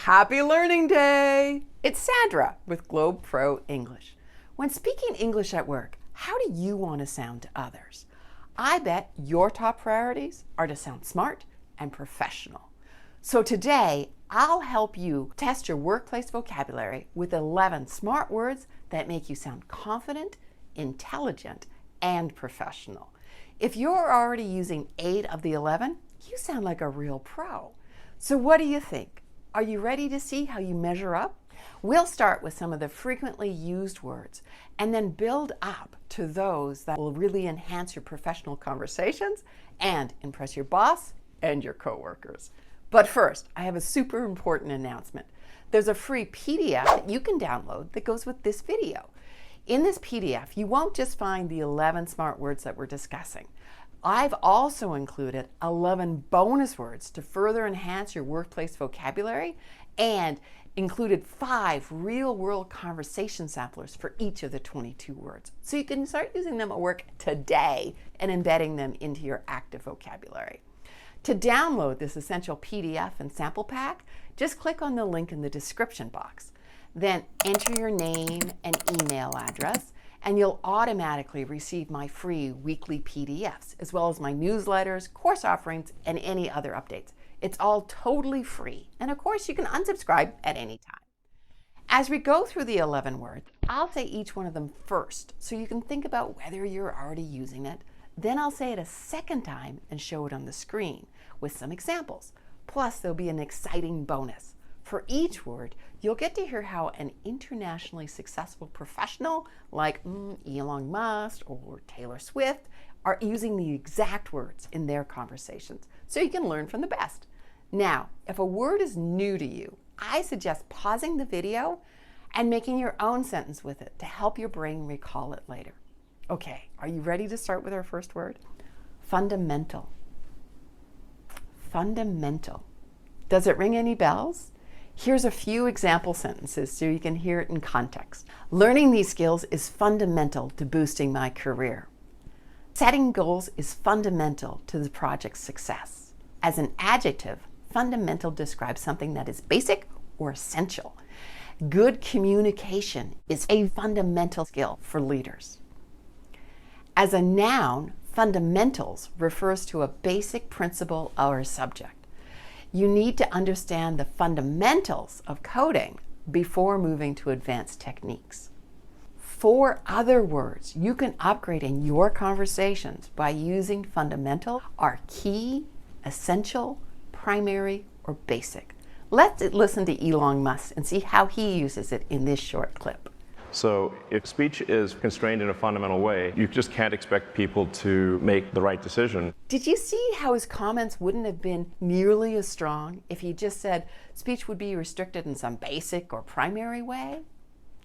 Happy Learning Day! It's Sandra with Globe Pro English. When speaking English at work, how do you want to sound to others? I bet your top priorities are to sound smart and professional. So today, I'll help you test your workplace vocabulary with 11 smart words that make you sound confident, intelligent, and professional. If you're already using 8 of the 11, you sound like a real pro. So what do you think? Are you ready to see how you measure up? We'll start with some of the frequently used words and then build up to those that will really enhance your professional conversations and impress your boss and your coworkers. But first, I have a super important announcement. There's a free PDF that you can download that goes with this video. In this PDF, you won't just find the 11 smart words that we're discussing. I've also included 11 bonus words to further enhance your workplace vocabulary and included 5 real-world conversation samplers for each of the 22 words. So you can start using them at work today and embedding them into your active vocabulary. To download this essential PDF and sample pack, just click on the link in the description box. Then enter your name and email address, and you'll automatically receive my free weekly PDFs, as well as my newsletters, course offerings, and any other updates. It's all totally free, and of course you can unsubscribe at any time. As we go through the 11 words, I'll say each one of them first, so you can think about whether you're already using it. Then I'll say it a second time and show it on the screen with some examples. Plus, there'll be an exciting bonus. For each word, you'll get to hear how an internationally successful professional like Elon Musk or Taylor Swift are using the exact words in their conversations, so you can learn from the best. Now, if a word is new to you, I suggest pausing the video and making your own sentence with it to help your brain recall it later. Okay, are you ready to start with our first word? Fundamental. Fundamental. Does it ring any bells? Here's a few example sentences so you can hear it in context. Learning these skills is fundamental to boosting my career. Setting goals is fundamental to the project's success. As an adjective, fundamental describes something that is basic or essential. Good communication is a fundamental skill for leaders. As a noun, fundamentals refers to a basic principle or subject. You need to understand the fundamentals of coding before moving to advanced techniques. 4 other words you can upgrade in your conversations by using fundamental are key, essential, primary, or basic. Let's listen to Elon Musk and see how he uses it in this short clip. So if speech is constrained in a fundamental way, you just can't expect people to make the right decision. Did you see how his comments wouldn't have been nearly as strong if he just said speech would be restricted in some basic or primary way?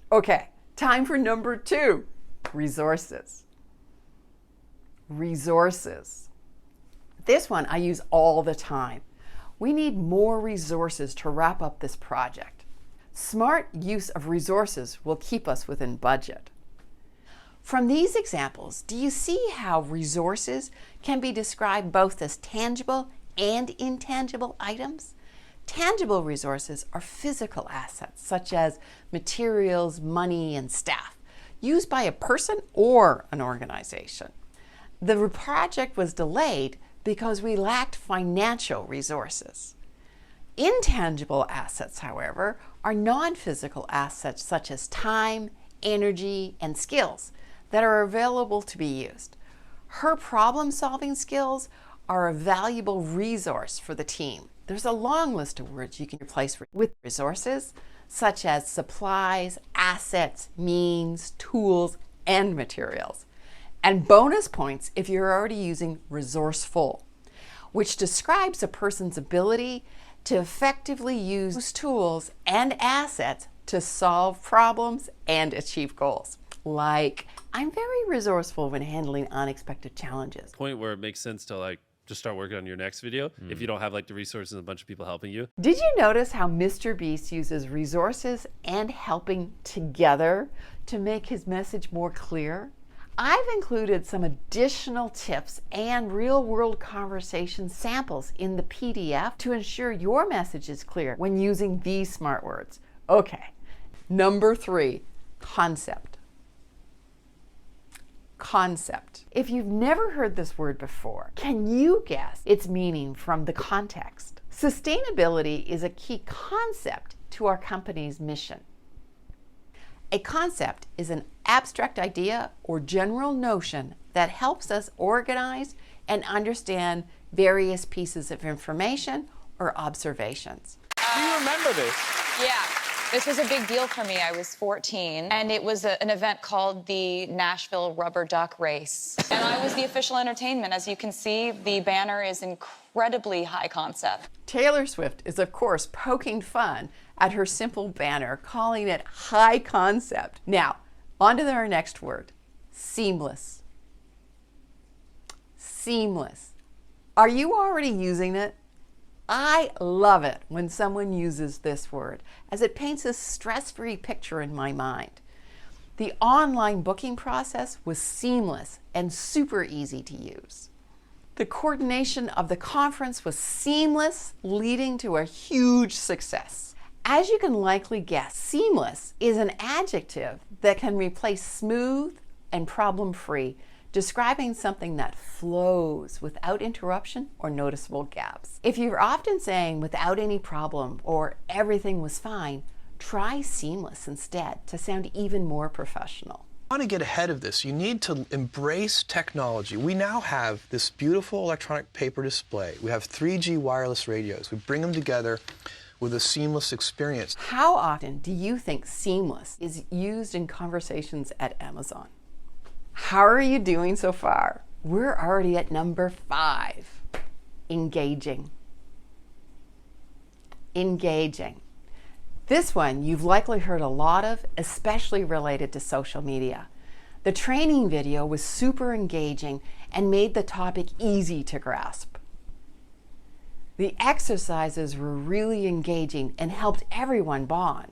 Okay, time for number 2, resources. Resources. This one I use all the time. We need more resources to wrap up this project. Smart use of resources will keep us within budget. From these examples, do you see how resources can be described both as tangible and intangible items? Tangible resources are physical assets such as materials, money, and staff, used by a person or an organization. The project was delayed because we lacked financial resources. Intangible assets, however, are non-physical assets such as time, energy, and skills that are available to be used. Her problem-solving skills are a valuable resource for the team. There's a long list of words you can replace with resources, such as supplies, assets, means, tools, and materials. And bonus points if you're already using resourceful, which describes a person's ability to effectively use tools and assets to solve problems and achieve goals. Like, I'm very resourceful when handling unexpected challenges. Point where it makes sense to just start working on your next video if you don't have the resources and a bunch of people helping you. Did you notice how Mr. Beast uses resources and helping together to make his message more clear? I've included some additional tips and real-world conversation samples in the PDF to ensure your message is clear when using these smart words. Okay, number 3, concept. Concept. If you've never heard this word before, can you guess its meaning from the context? Sustainability is a key concept to our company's mission. A concept is an abstract idea or general notion that helps us organize and understand various pieces of information or observations. Do you remember this? Yeah. This was a big deal for me. I was 14, and it was an event called the Nashville Rubber Duck Race. And I was the official entertainment. As you can see, the banner is incredibly high concept. Taylor Swift is, of course, poking fun at her simple banner, calling it high concept. Now, on to our next word, seamless. Seamless. Are you already using it? I love it when someone uses this word, as it paints a stress-free picture in my mind. The online booking process was seamless and super easy to use. The coordination of the conference was seamless, leading to a huge success. As you can likely guess, seamless is an adjective that can replace smooth and problem-free, describing something that flows without interruption or noticeable gaps. If you're often saying without any problem or everything was fine, try seamless instead to sound even more professional. I want to get ahead of this. You need to embrace technology. We now have this beautiful electronic paper display. We have 3G wireless radios. We bring them together with a seamless experience. How often do you think seamless is used in conversations at Amazon? How are you doing so far? We're already at number 5, engaging. Engaging. This one you've likely heard a lot of, especially related to social media. The training video was super engaging and made the topic easy to grasp. The exercises were really engaging and helped everyone bond.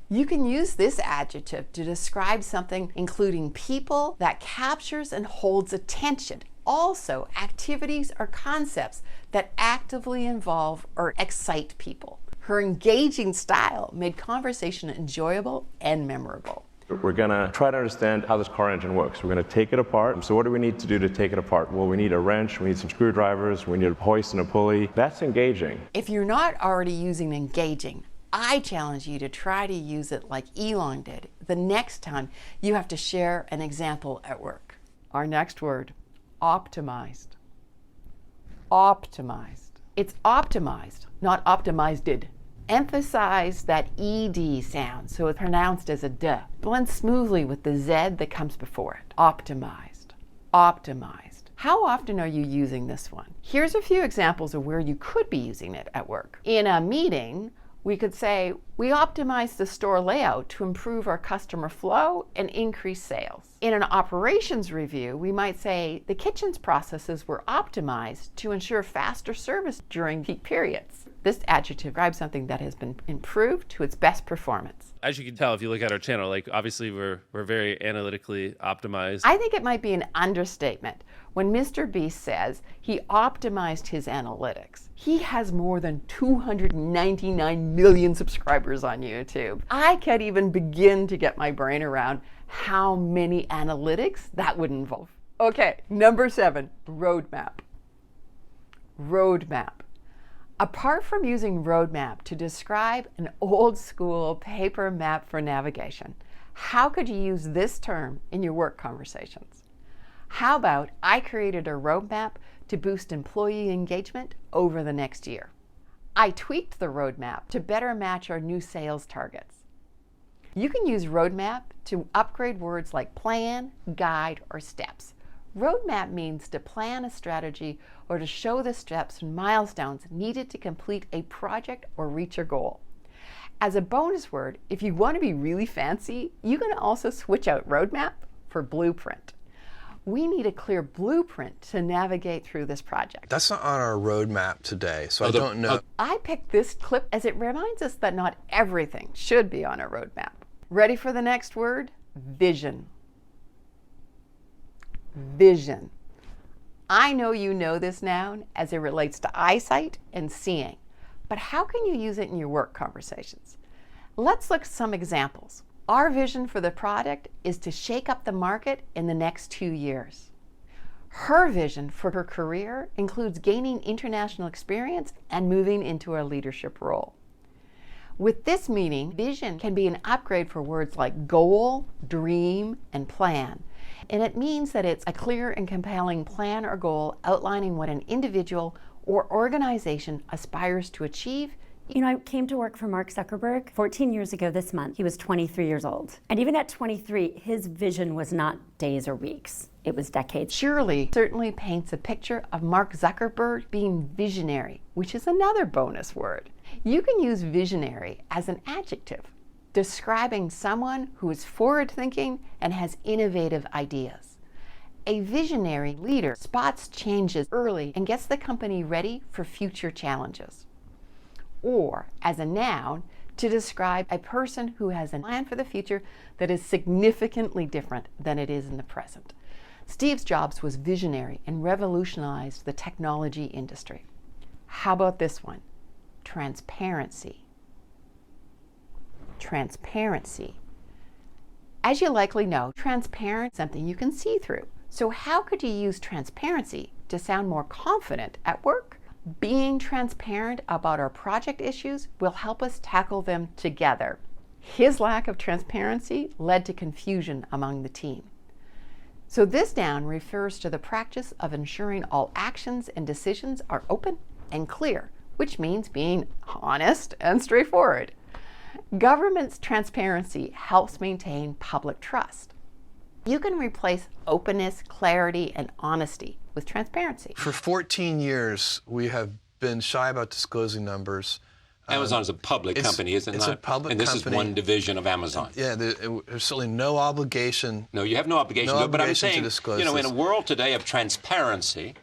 You can use this adjective to describe something including people that captures and holds attention. Also, activities or concepts that actively involve or excite people. Her engaging style made conversation enjoyable and memorable. We're going to try to understand how this car engine works. We're going to take it apart. So what do we need to do to take it apart? Well, we need a wrench, we need some screwdrivers, we need a hoist and a pulley. That's engaging. If you're not already using engaging, I challenge you to try to use it like Elon did the next time you have to share an example at work. Our next word, optimized. Optimized. It's optimized, not optimized. Emphasize that ED sound so it's pronounced as a D. Blend smoothly with the Z that comes before it. Optimized. Optimized. How often are you using this one? Here's a few examples of where you could be using it at work. In a meeting, we could say, we optimized the store layout to improve our customer flow and increase sales. In an operations review, we might say, the kitchen's processes were optimized to ensure faster service during peak periods. This adjective describes something that has been improved to its best performance. As you can tell, if you look at our channel, like obviously we're very analytically optimized. I think it might be an understatement when Mr. Beast says he optimized his analytics. He has more than 299 million subscribers on YouTube. I can't even begin to get my brain around how many analytics that would involve. Okay, number 7, roadmap. Roadmap. Apart from using roadmap to describe an old school paper map for navigation, how could you use this term in your work conversations? How about I created a roadmap to boost employee engagement over the next year? I tweaked the roadmap to better match our new sales targets. You can use roadmap to upgrade words like plan, guide, or steps. Roadmap means to plan a strategy or to show the steps and milestones needed to complete a project or reach a goal. As a bonus word, if you want to be really fancy, you can also switch out roadmap for blueprint. We need a clear blueprint to navigate through this project. That's not on our roadmap today, so I don't know. I picked this clip as it reminds us that not everything should be on a roadmap. Ready for the next word? Vision. vision. I know you know this noun as it relates to eyesight and seeing, but how can you use it in your work conversations? Let's look at some examples. Our vision for the product is to shake up the market in the next 2 years. Her vision for her career includes gaining international experience and moving into a leadership role. With this meaning, vision can be an upgrade for words like goal, dream, and plan. And it means that it's a clear and compelling plan or goal outlining what an individual or organization aspires to achieve. You know, I came to work for Mark Zuckerberg 14 years ago this month. He was 23 years old. And even at 23, his vision was not days or weeks. It was decades. Sherly certainly paints a picture of Mark Zuckerberg being visionary, which is another bonus word. You can use visionary as an adjective, describing someone who is forward-thinking and has innovative ideas. A visionary leader spots changes early and gets the company ready for future challenges. Or, as a noun, to describe a person who has a plan for the future that is significantly different than it is in the present. Steve Jobs was visionary and revolutionized the technology industry. How about this one? Transparency. Transparency. As you likely know, transparent is something you can see through. So how could you use transparency to sound more confident at work? Being transparent about our project issues will help us tackle them together. His lack of transparency led to confusion among the team. So this noun refers to the practice of ensuring all actions and decisions are open and clear, which means being honest and straightforward. Government's transparency helps maintain public trust. You can replace openness, clarity, and honesty with transparency. For 14 years, we have been shy about disclosing numbers. Amazon is a public company, isn't it? It's a public and this company. is one division of Amazon. Yeah, there's certainly no obligation. No, you have no obligation No to do it, but I'm obligation to saying, disclose you know, in this. a world today of transparency,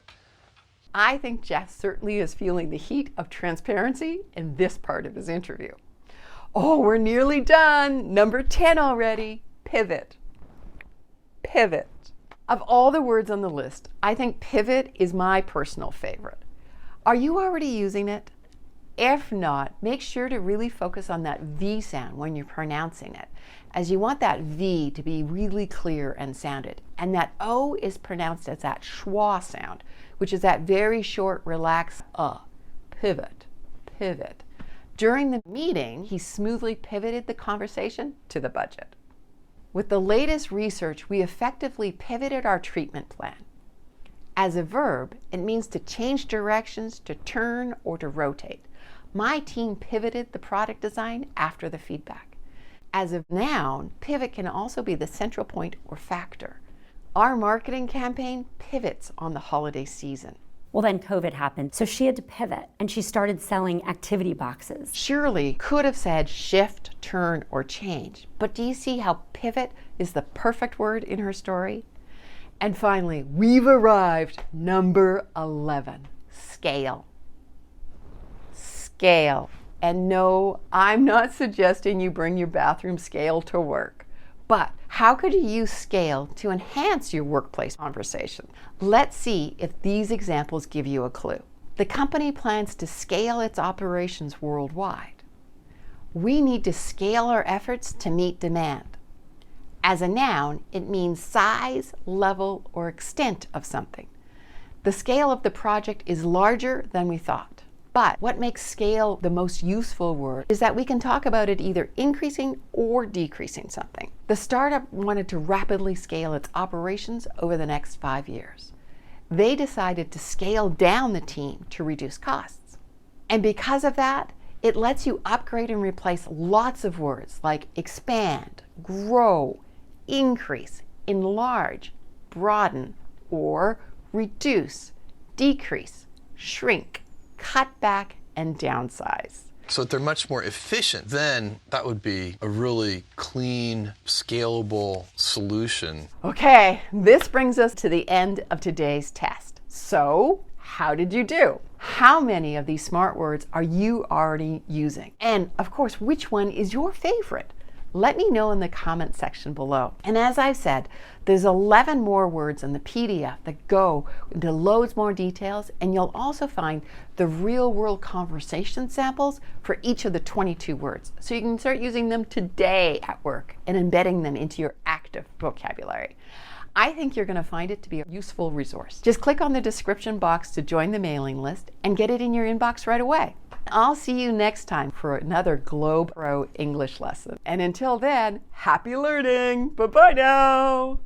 I think Jeff certainly is feeling the heat of transparency in this part of his interview. Oh, we're nearly done. Number 10 already. Pivot. Pivot. Of all the words on the list, I think pivot is my personal favorite. Are you already using it? If not, make sure to really focus on that V sound when you're pronouncing it, as you want that V to be really clear and sounded. And that O is pronounced as that schwa sound, which is that very short, relaxed pivot, pivot. During the meeting, he smoothly pivoted the conversation to the budget. With the latest research, we effectively pivoted our treatment plan. As a verb, it means to change directions, to turn, or to rotate. My team pivoted the product design after the feedback. As a noun, pivot can also be the central point or factor. Our marketing campaign pivots on the holiday season. Well, then COVID happened, so she had to pivot, and she started selling activity boxes. Shirley could have said shift, turn, or change, but do you see how pivot is the perfect word in her story? And finally, we've arrived. Number 11, scale. Scale. And no, I'm not suggesting you bring your bathroom scale to work. But how could you use scale to enhance your workplace conversation? Let's see if these examples give you a clue. The company plans to scale its operations worldwide. We need to scale our efforts to meet demand. As a noun, it means size, level, or extent of something. The scale of the project is larger than we thought. But what makes scale the most useful word is that we can talk about it either increasing or decreasing something. The startup wanted to rapidly scale its operations over the next 5 years. They decided to scale down the team to reduce costs. And because of that, it lets you upgrade and replace lots of words like expand, grow, increase, enlarge, broaden, or reduce, decrease, shrink, cut back, and downsize. So if they're much more efficient, then that would be a really clean, scalable solution. Okay, this brings us to the end of today's test. So, how did you do? How many of these smart words are you already using? And of course, which one is your favorite? Let me know in the comment section below. And as I've said, there's 11 more words in the PDF that go into loads more details, and you'll also find the real-world conversation samples for each of the 22 words. So you can start using them today at work and embedding them into your active vocabulary. I think you're going to find it to be a useful resource. Just click on the description box to join the mailing list and get it in your inbox right away. I'll see you next time for another Globe Pro English lesson. And until then, happy learning. Bye-bye now.